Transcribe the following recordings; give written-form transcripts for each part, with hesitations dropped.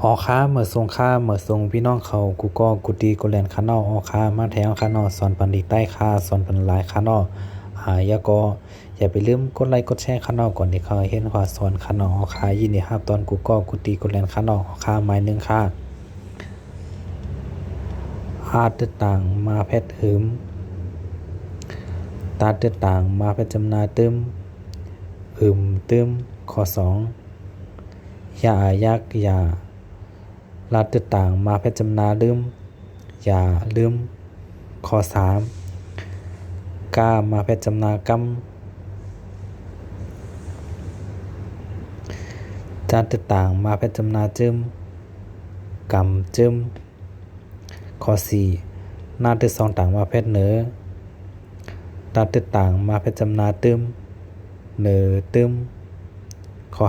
ออค้าเมื่อทรงค่าเมื่อทรงพี่น้องเขากูก็กูดีกูแลนคานอออค้ามาแถวคานอสอนปันดีใต้ค่าสอนปันหลายคานออย่าก็อย่าไปลืมกดไลค์กดแชร์คานอก่อนที่เขาเห็นว่าสอนคานออค้ายินดีครับตอนกูก็กูดีกูแลนคานออค้าไม้นึงค่ะอาดต่างมาแพทย์หืมตาต่างมาแพทย์จำนาตึมตึมข้อ2อย่ายักอย่าลาดต่างมาแพทย์จำนาลืมอย่าลืมข้อ3กามาแพทย์จำนากจานต่างมาแพทย์จำนาจึมกำจึมข้อ4นาตึ2ต่างมาแพทย์เหนือตาต่างมาแพทย์จำนาตึมเหนือตึมข้อ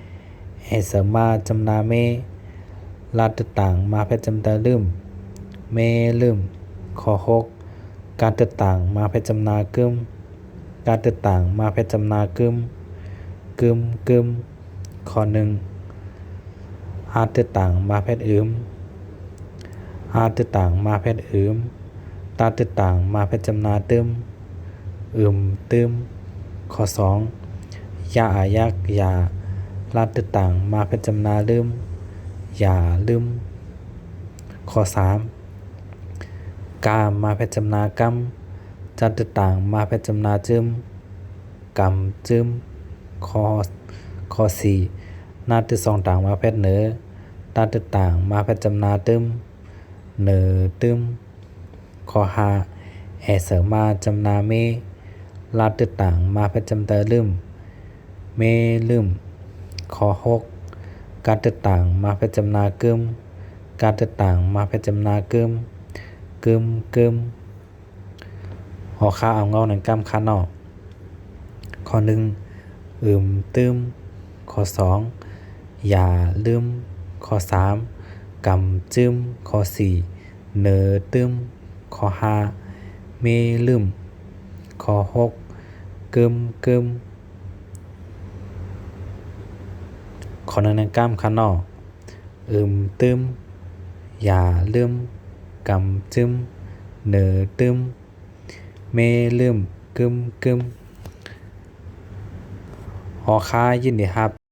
5เอสมาจำนาเมลาดต่างมาแพทย์จำตาลืมเมลืมข้อ6การต่างมาแพทย์จำนากึมการต่างมาแพทย์จำนากึมกึมข้อ1อาต่างมาแพทย์อาต่างมาแพทย์ตาต่างมาแพทย์จำนาตึมตึมข้อ2อย่ายักอย่าลาดต่างมาแพทย์จำนาลืมอย่าลืมข้อ3กามมาแพทย์จำนากำจัดต่างมาแพทย์จำนาจึมกำจึมข้อ4นา2ต่างมาแพทย์เหนือตาต่างมาแพทย์จำนาตึมเหนือตึมข้อ5เสมาจำนาเมลาดต่างมาแพทย์จำตาลืมเมลืมข้อ6การต่างมาแพทย์จำนากึมการต่างมาแพทย์จำนากึมหอค่าเอาเงาหนังกำคันออกข้อ1ตึมข้อ2อย่าลืมข้อ3กำจึมข้อ4เนอตึมข้อ5เมลืมข้อ6กึมข้อหนังกำคันออกตึมอย่าลืมกำจึมเนอตึมเมลืมกึมหอค้ายินดีครับ